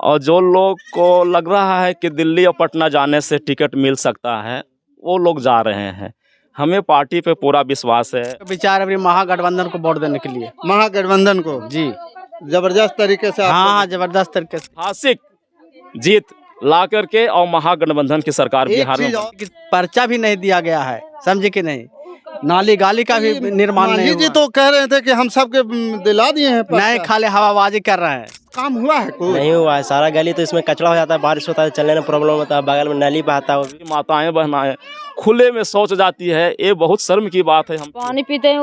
और जो लोग को लग रहा है कि दिल्ली और पटना जाने से टिकट मिल सकता है वो लोग जा रहे हैं। हमें पार्टी पे पूरा विश्वास है। विचार अभी महागठबंधन को वोट देने के लिए। महागठबंधन को जी जबरदस्त तरीके से हाँ, जबरदस्त तरीके से ऐतिहासिक जीत ला करके और महागठबंधन की सरकार बिहार में पर्चा भी नहीं दिया गया है, समझे कि नहीं। नाली गाली का भी निर्माण नहीं जी हुआ। तो कह रहे थे कि हम सबके दिला दिए हैं नहीं, खाली हवाबाजी कर रहे हैं। काम हुआ है कोई नहीं हुआ है। सारा गली तो इसमें कचरा हो जाता है, बारिश होता है, चलने में प्रॉब्लम होता है, बगल में नली बहता है। माताएं बहनाएं खुले में शौच जाती है, ये बहुत शर्म की बात है। हम पानी पीते हैं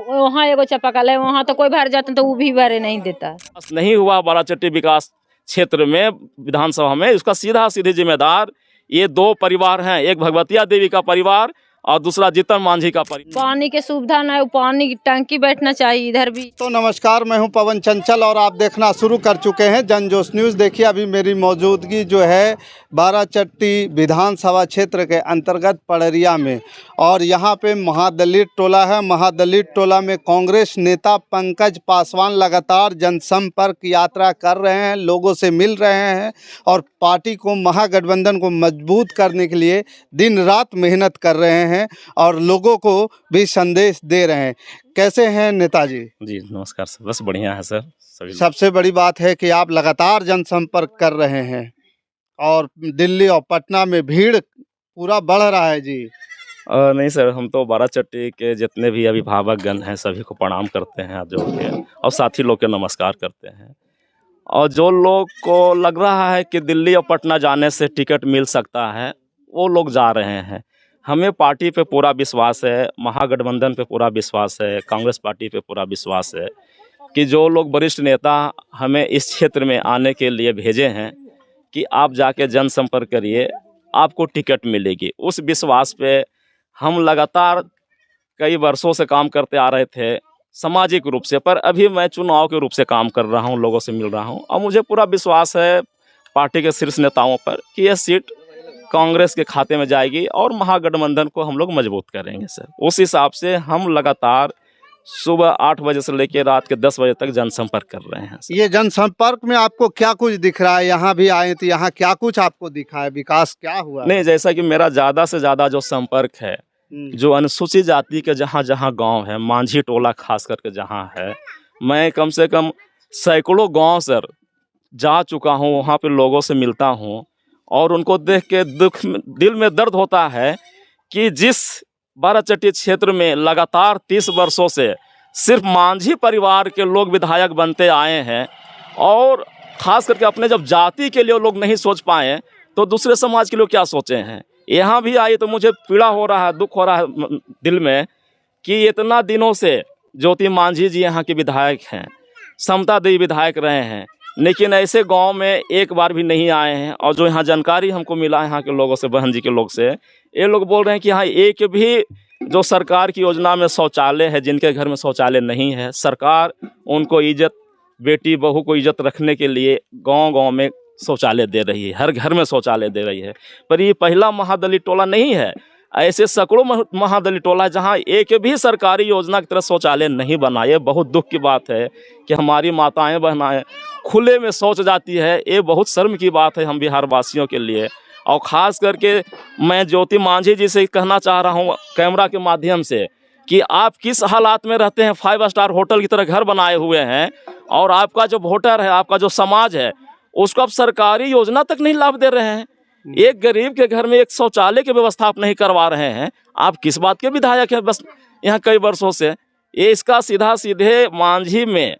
वहाँ एगो चापाकल है, वहाँ तो कोई भर जाते हैं तो वो भी भरे नहीं देता। नहीं हुआ बाराचट्टी विकास क्षेत्र में विधानसभा में, उसका सीधा सीधे जिम्मेदार ये दो परिवार हैं, एक भगवतिया देवी का परिवार और दूसरा जीतन मांझी का परिवार। पानी की सुविधा नहीं, पानी की टंकी बैठना चाहिए इधर भी। तो नमस्कार, मैं हूं पवन चंचल और आप देखना शुरू कर चुके हैं जनजोश न्यूज़। देखिए अभी मेरी मौजूदगी जो है बाराचट्टी विधानसभा क्षेत्र के अंतर्गत पड़रिया में, और यहां पे महादलित टोला है। महादलित टोला में कांग्रेस नेता पंकज पासवान लगातार जनसंपर्क यात्रा कर रहे हैं, लोगों से मिल रहे हैं और पार्टी को, महागठबंधन को मजबूत करने के लिए दिन रात मेहनत कर रहे हैं और लोगों को भी संदेश दे रहे हैं। कैसे हैं नेताजी? जी नमस्कार सर, बस बढ़िया है सर। सभी सबसे बड़ी बात है कि आप लगातार जनसंपर्क कर रहे हैं और दिल्ली और पटना में भीड़ पूरा बढ़ रहा है जी। नहीं सर, हम तो बाराचट्टी के जितने भी अभिभावकगण हैं सभी को प्रणाम करते हैं हाथ जोड़ के, और साथी लोग के नमस्कार करते हैं। और जो लोग को लग रहा है कि दिल्ली और पटना जाने से टिकट मिल सकता है वो लोग जा रहे हैं। हमें पार्टी पे पूरा विश्वास है, महागठबंधन पे पूरा विश्वास है, कांग्रेस पार्टी पे पूरा विश्वास है कि जो लोग वरिष्ठ नेता हमें इस क्षेत्र में आने के लिए भेजे हैं कि आप जाके जनसंपर्क करिए, आपको टिकट मिलेगी। उस विश्वास पे हम लगातार कई वर्षों से काम करते आ रहे थे सामाजिक रूप से, पर अभी मैं चुनाव के रूप से काम कर रहा हूं, लोगों से मिल रहा हूं और मुझे पूरा विश्वास है पार्टी के शीर्ष नेताओं पर कि यह सीट कांग्रेस के खाते में जाएगी और महागठबंधन को हम लोग मजबूत करेंगे सर। उस हिसाब से हम लगातार सुबह 8 बजे से लेकर रात के 10 बजे तक जनसंपर्क कर रहे हैं सर। ये जनसंपर्क में आपको क्या कुछ दिख रहा है? यहाँ भी आए तो यहाँ क्या कुछ आपको दिखा है? विकास क्या हुआ? नहीं, जैसा कि मेरा ज़्यादा से ज़्यादा जो संपर्क है, जो अनुसूचित जाति के जहाँ जहाँ गांव है, मांझी टोला खास करके जहाँ है, मैं कम से कम सैकड़ों गांव सर जा चुका हूँ, वहाँ पे लोगों से मिलता हूँ और उनको देख के दिल में दर्द होता है कि जिस बाराचट्टी क्षेत्र में लगातार 30 वर्षों से सिर्फ मांझी परिवार के लोग विधायक बनते आए हैं और ख़ास करके अपने जब जाति के लिए लोग नहीं सोच पाए तो दूसरे समाज के लोग क्या सोचे हैं। यहाँ भी आए तो मुझे पीड़ा हो रहा है, दुख हो रहा है दिल में कि इतना दिनों से ज्योति मांझी जी यहाँ के विधायक हैं, समता देवी विधायक रहे हैं, लेकिन ऐसे गांव में एक बार भी नहीं आए हैं। और जो यहाँ जानकारी हमको मिला यहाँ के लोगों से, बहन जी के लोग से, ये लोग बोल रहे हैं कि यहाँ एक भी जो सरकार की योजना में शौचालय है, जिनके घर में शौचालय नहीं है, सरकार उनको इज्जत, बेटी बहू को इज्जत रखने के लिए गांव-गांव में शौचालय दे रही है, हर घर में शौचालय दे रही है। पर ये पहला महादलित टोला नहीं है, ऐसे सैकड़ों महादलित टोला है जहाँ एक भी सरकारी योजना की तरह शौचालय नहीं बना। ये बहुत दुख की बात है कि हमारी माताएं बहनाएं खुले में शौच जाती है, ये बहुत शर्म की बात है हम बिहार वासियों के लिए। और ख़ास करके मैं ज्योति मांझी जी से कहना चाह रहा हूँ कैमरा के माध्यम से कि आप किस हालात में रहते हैं, 5 स्टार होटल की तरह घर बनाए हुए हैं और आपका जो वोटर है, आपका जो समाज है, उसको आप सरकारी योजना तक नहीं लाभ दे रहे हैं। एक गरीब के घर में एक शौचालय की व्यवस्था आप नहीं करवा रहे हैं। आप किस बात के विधायक हैं? बस यहाँ कई वर्षों से ये इसका सीधा सीधे मांझी में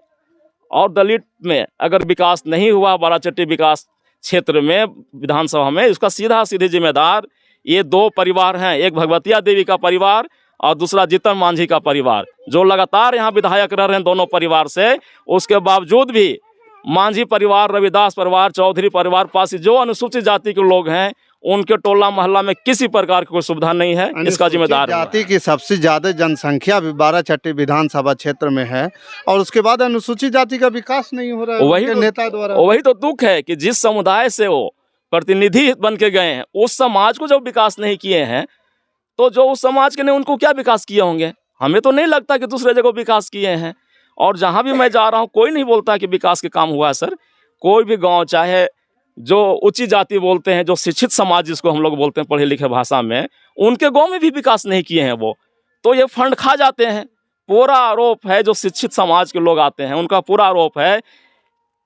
और दलित में अगर विकास नहीं हुआ बाराचट्टी विकास क्षेत्र में विधानसभा में, उसका सीधा सीधे जिम्मेदार ये दो परिवार हैं, एक भगवतिया देवी का परिवार और दूसरा जीतन मांझी का परिवार, जो लगातार यहाँ विधायक रह रहे हैं दोनों परिवार से। उसके बावजूद भी मांझी परिवार, रविदास परिवार, चौधरी परिवार, पासी जो अनुसूचित जाति के लोग हैं, उनके टोला मोहल्ला में किसी प्रकार की कोई सुविधा नहीं है। इसका जिम्मेदार जाति की सबसे ज्यादा जनसंख्या भी बाराचट्टी विधानसभा क्षेत्र में है और उसके बाद अनुसूचित जाति का विकास नहीं हो रहा है वही नेता द्वारा। वही तो दुख है कि जिस समुदाय से वो प्रतिनिधि बन के गए हैं, उस समाज को जब विकास नहीं किए हैं तो जो उस समाज के ने उनको क्या विकास किए होंगे? हमें तो नहीं लगता कि दूसरे जगह विकास किए हैं। और जहाँ भी मैं जा रहा हूँ कोई नहीं बोलता कि विकास के काम हुआ है सर। कोई भी गाँव, चाहे जो उच्च जाति बोलते हैं, जो शिक्षित समाज जिसको हम लोग बोलते हैं पढ़े लिखे भाषा में, उनके गांव में भी विकास नहीं किए हैं वो, तो ये फंड खा जाते हैं। पूरा आरोप है जो शिक्षित समाज के लोग आते हैं उनका पूरा आरोप है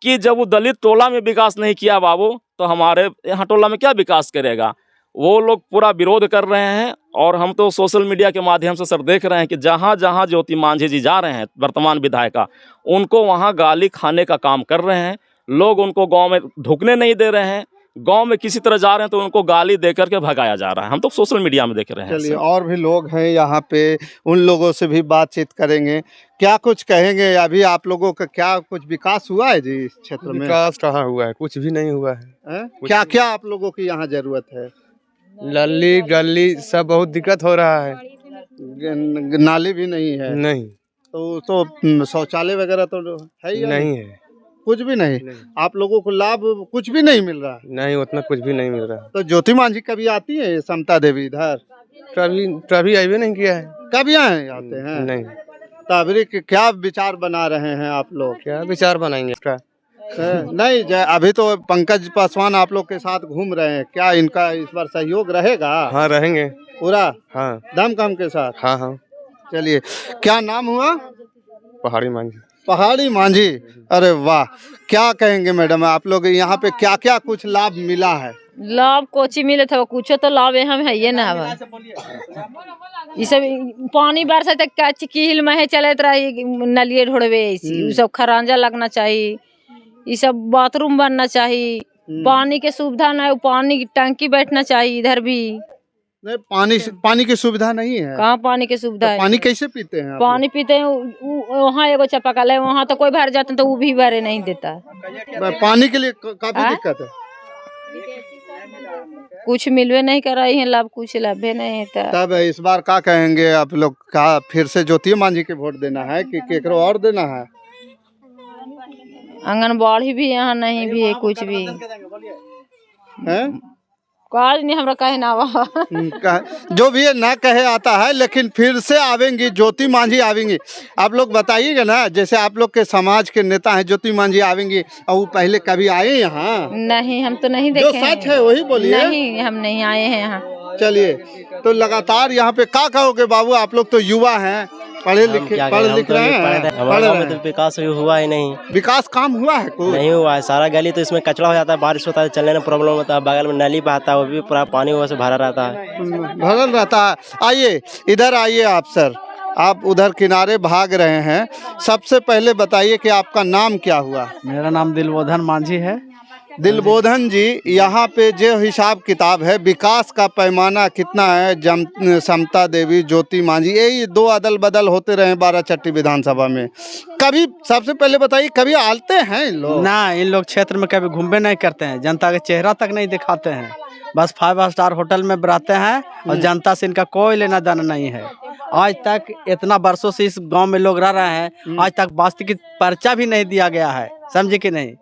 कि जब वो दलित टोला में विकास नहीं किया बाबू, तो हमारे यहाँ टोला में क्या विकास करेगा। वो लोग पूरा विरोध कर रहे हैं और हम तो सोशल मीडिया के माध्यम से सर देख रहे हैं कि जहाँ जहाँ ज्योति मांझी जी जा रहे हैं वर्तमान विधायिका, उनको वहाँ गाली खाने का काम कर रहे हैं। लोग उनको गांव में ढुकने नहीं दे रहे हैं, गांव में किसी तरह जा रहे हैं तो उनको गाली दे करके भगाया जा रहा है। हम तो सोशल मीडिया में देख रहे हैं। चलिए, और भी लोग हैं यहाँ पे, उन लोगों से भी बातचीत करेंगे। क्या कुछ कहेंगे, अभी आप लोगों का क्या कुछ विकास हुआ है जी इस क्षेत्र में? विकास कहाँ हुआ है, कुछ भी नहीं हुआ है। क्या क्या आप लोगों की यहाँ जरूरत है? लल्ली गली सब बहुत दिक्कत हो रहा है। नाली भी नहीं है? नहीं, तो शौचालय वगैरह तो है ही नहीं है, कुछ भी नहीं। आप लोगों को लाभ कुछ भी नहीं मिल रहा? नहीं, उतना कुछ भी नहीं मिल रहा। तो ज्योति मांझी कभी आती है समता देवी इधर? कभी अभी नहीं किया है। कभी आते हैं? नहीं। तो अभी क्या विचार बना रहे हैं आप लोग? क्या विचार बनाएंगे इसका? नहीं, अभी तो पंकज पासवान आप लोग के साथ घूम रहे हैं, क्या इनका इस बार सहयोग रहेगा? हाँ, रहेंगे पूरा। हाँ, दमखम के साथ। हाँ हाँ। चलिए, क्या नाम हुआ? पहाड़ी मांझी। पहाड़ी मांझी, अरे वाह। क्या कहेंगे मैडम, आप लोग यहाँ पे क्या क्या कुछ लाभ मिला है? लाभ कोची मिले था कुछ तो लाभ हम है ये ना हवा। ये सब पानी बरसा तक क्या चिकील में है चलत रही, नलिए ढोड़वे ऐसी सब खरांजा लगना चाहिए, ये सब बाथरूम बनना चाहिए, पानी के सुविधा ना, पानी की टंकी बैठना चाहिए इधर भी। नहीं, पानी की सुविधा नहीं है। कहाँ पानी की सुविधा है? पानी कैसे पीते हैं? पानी पीते हैं वहाँ एगो चापाकल है, वहाँ तो कोई भर जाते हैं तो वो भी भरे नहीं देता। पानी के लिए काफी दिक्कत है। कुछ मिलवे नहीं कर रही है, लाभ कुछ लाभे नहीं है। तब इस बार क्या कहेंगे आप लोग, का फिर से ज्योति मांझी के वोट देना है कि केकरो और देना है? आंगनबाड़ी भी यहाँ नहीं भी है, कुछ भी है? काज नहीं हमरा कहे ना जो भी है ना कहे आता है, लेकिन फिर से आवेंगी ज्योति मांझी आवेंगी। आप लोग बताइएगा ना, जैसे आप लोग के समाज के नेता हैं ज्योति मांझी आवेंगी, और वो पहले कभी आए यहाँ? नहीं, हम तो नहीं देखे। जो सच है वही बोलिए। नहीं, हम नहीं आए हैं यहाँ। चलिए, तो लगातार यहाँ पे क्या कहोगे बाबू, आप लोग तो युवा हैं, पढ़े लिख रहे हैं। हमारे गाँव में तो विकास हुआ ही नहीं। विकास काम हुआ है? कोई नहीं हुआ है। सारा गली तो इसमें कचरा हो जाता है, बारिश होता है, चलने में प्रॉब्लम होता है, बगल में नली बहता है, वो भी पूरा पानी वहाँ से भरा रहता है, भरल रहता है। आइए इधर आइए आप सर, आप उधर किनारे भाग रहे हैं। सबसे पहले बताइए कि आपका नाम क्या हुआ? मेरा नाम दिलबोधन मांझी है। दिलबोधन जी, यहाँ पे जो हिसाब किताब है, विकास का पैमाना कितना है? समता देवी, ज्योति मांझी, यही दो अदल बदल होते रहे बाराचट्टी विधानसभा में। कभी सबसे पहले बताइए, कभी आते हैं इन लोग? ना, इन लोग क्षेत्र में कभी घूमबे नहीं करते हैं, जनता का चेहरा तक नहीं दिखाते हैं, बस 5 स्टार होटल में रहते हैं और जनता से इनका कोई लेना देना नहीं है। आज तक इतना वर्षों से इस गांव में लोग रह रहे हैं, आज तक वास्तु की पर्चा भी नहीं दिया गया है, समझे कि नहीं?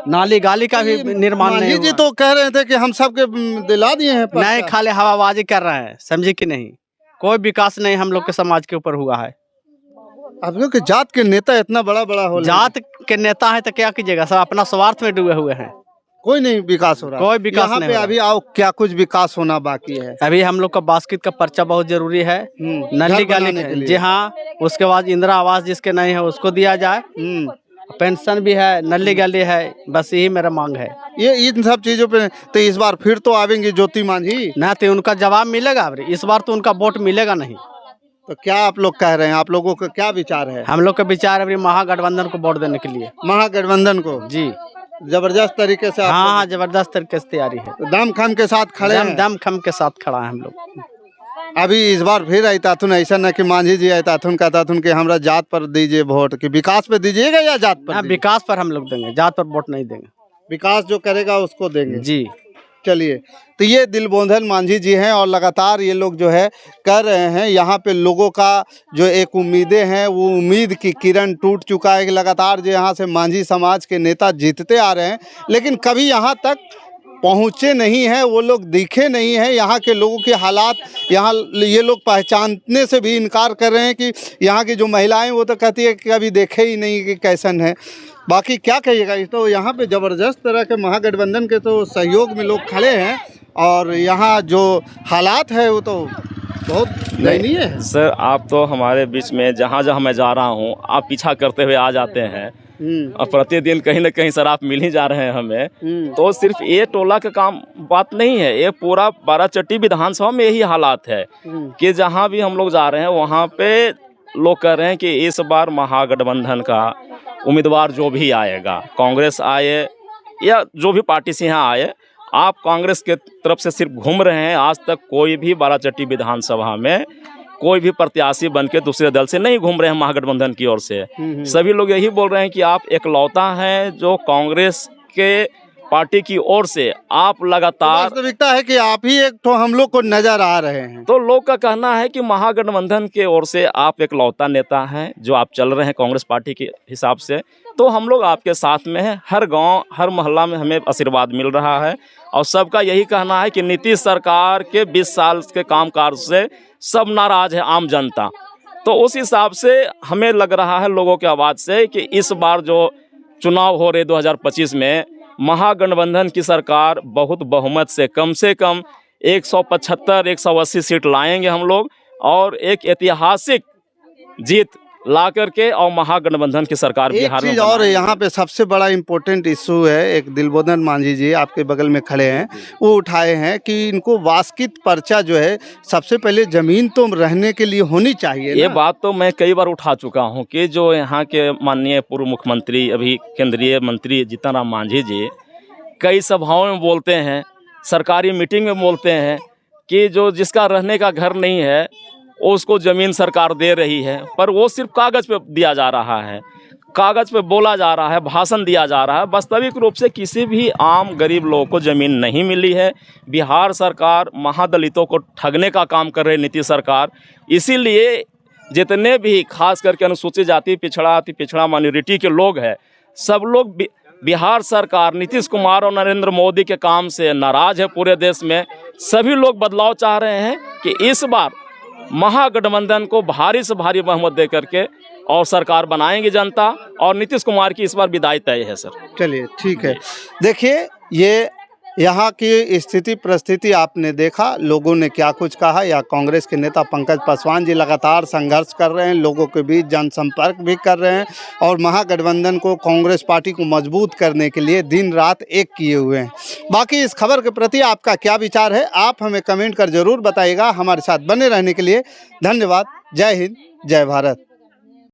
नाली गाली का भी निर्माण नहीं हुआ। जी तो कह रहे थे कि हम सबके दिला दिए हैं। नहीं, खाली हवाबाजी कर रहे हैं, समझे कि नहीं? कोई विकास नहीं हम लोग के समाज के ऊपर हुआ है। आप लोग के जात के नेता इतना बड़ा बड़ा हो, जात के नेता है तो क्या कीजिएगा, सब अपना स्वार्थ में डूबे हुए हैं, कोई नहीं विकास हो रहा। कोई विकास यहाँ नहीं पे हो रहा। अभी आओ, क्या कुछ विकास होना बाकी है? अभी हम लोग का बास्केट का पर्चा बहुत जरूरी है, नली गाली। जी हाँ, उसके बाद इंदिरा आवास जिसके नहीं है उसको दिया जाए, पेंशन भी है, नली गली है, बस यही मेरा मांग है। ये इन सब चीजों पे तो इस बार फिर तो आवेंगे ज्योति मांझी ना, तो उनका जवाब मिलेगा, इस बार तो उनका वोट मिलेगा नहीं। तो क्या आप लोग कह रहे हैं, आप लोगों का क्या विचार है? हम लोग का विचार अभी महागठबंधन को वोट देने के लिए। महागठबंधन को? जी, जबरदस्त तरीके से। हाँ, जबरदस्त तरीके से तैयारी है, दम खम के साथ खड़े हैं। दम खम के साथ खड़ा है हम लोग। अभी इस बार फिर आयताथुन, ऐसा न कि मांझी जी आयताथुन कहताथुन कि हमरा जात पर दीजिए वोट, कि विकास पे दीजिएगा या जात पर? विकास पर हम लोग देंगे, जात पर वोट नहीं देंगे। विकास जो करेगा उसको देंगे जी। चलिए, तो ये दिलबोधन मांझी जी हैं और लगातार ये लोग जो है कर रहे हैं। यहाँ पे लोगों का जो एक उम्मीदें हैं, वो उम्मीद की किरण टूट चुका है कि लगातार जो यहाँ से मांझी समाज के नेता जीतते आ रहे हैं, लेकिन कभी यहाँ तक पहुँचे नहीं हैं, वो लोग दिखे नहीं हैं। यहाँ के लोगों के हालात यहाँ ये लोग पहचानने से भी इनकार कर रहे हैं कि यहाँ की जो महिलाएं वो तो कहती है कि कभी देखे ही नहीं कि कैसन है। बाकी क्या कहिएगा, तो यहाँ पे ज़बरदस्त तरह के महागठबंधन के तो सहयोग में लोग खड़े हैं और यहाँ जो हालात है वो तो बहुत दयनीय है। सर आप तो हमारे बीच में जहाँ जहाँ मैं जा रहा हूँ आप पीछा करते हुए आ जाते हैं और प्रतिदिन कहीं ना कहीं सर आप मिल ही जा रहे हैं हमें। तो सिर्फ ये टोला का काम बात नहीं है, ये पूरा बाराचट्टी विधानसभा में यही हालात है कि जहाँ भी हम लोग जा रहे हैं वहाँ पे लोग कह रहे हैं कि इस बार महागठबंधन का उम्मीदवार जो भी आएगा, कांग्रेस आए या जो भी पार्टी से यहाँ आए, आप कांग्रेस के तरफ से सिर्फ घूम रहे हैं। आज तक कोई भी बाराचट्टी विधानसभा में कोई भी प्रत्याशी बन के दूसरे दल से नहीं घूम रहे हैं महागठबंधन की ओर से। सभी लोग यही बोल रहे हैं कि आप एकलौता हैं जो कांग्रेस के पार्टी की ओर से आप लगातार, वास्तविकता है कि आप ही एक तो हम लोग को नजर आ रहे हैं। तो लोग का कहना है कि महागठबंधन के ओर से आप एकलौता नेता हैं जो आप चल रहे हैं कांग्रेस पार्टी के हिसाब से। तो हम लोग आपके साथ में हैं, हर गांव हर मोहल्ला में हमें आशीर्वाद मिल रहा है और सबका यही कहना है कि नीतीश सरकार के 20 साल के कामकाज से सब नाराज है आम जनता। तो उस हिसाब से हमें लग रहा है लोगों के आवाज़ से कि इस बार जो चुनाव हो रहे 2025 में महागठबंधन की सरकार बहुत बहुमत से कम 175-180 सीट लाएंगे हम लोग और एक ऐतिहासिक जीत ला करके और महागठबंधन की सरकार बिहार में। और यहाँ पे सबसे बड़ा इम्पोर्टेंट इशू है, एक दिलबोधन मांझी जी आपके बगल में खड़े हैं, वो उठाए हैं कि इनको वास्कित पर्चा जो है सबसे पहले जमीन तो रहने के लिए होनी चाहिए। ये बात तो मैं कई बार उठा चुका हूँ कि जो यहाँ के माननीय पूर्व मुख्यमंत्री अभी केंद्रीय मंत्री जीतन राम मांझी जी कई सभाओं में बोलते हैं, सरकारी मीटिंग में बोलते हैं कि जो जिसका रहने का घर नहीं है उसको ज़मीन सरकार दे रही है, पर वो सिर्फ कागज़ पे दिया जा रहा है, कागज़ पे बोला जा रहा है, भाषण दिया जा रहा है। वास्तविक रूप से किसी भी आम गरीब लोगों को ज़मीन नहीं मिली है। बिहार सरकार महादलितों को ठगने का काम कर रही है नीतीश सरकार। इसीलिए जितने भी खास करके अनुसूचित जाति पिछड़ा माइनॉरिटी के लोग हैं, सब लोग बिहार सरकार नीतीश कुमार और नरेंद्र मोदी के काम से नाराज़ है। पूरे देश में सभी लोग बदलाव चाह रहे हैं कि इस बार महागठबंधन को भारी से भारी बहुमत दे करके और सरकार बनाएंगे जनता और नीतीश कुमार की इस बार विदाई तय है सर। चलिए ठीक है, देखिए ये यहाँ की स्थिति परिस्थिति आपने देखा, लोगों ने क्या कुछ कहा। या कांग्रेस के नेता पंकज पासवान जी लगातार संघर्ष कर रहे हैं, लोगों के बीच जनसंपर्क भी कर रहे हैं और महागठबंधन को कांग्रेस पार्टी को मजबूत करने के लिए दिन रात एक किए हुए हैं। बाकी इस खबर के प्रति आपका क्या विचार है, आप हमें कमेंट कर जरूर बताइएगा। हमारे साथ बने रहने के लिए धन्यवाद। जय हिंद, जय भारत।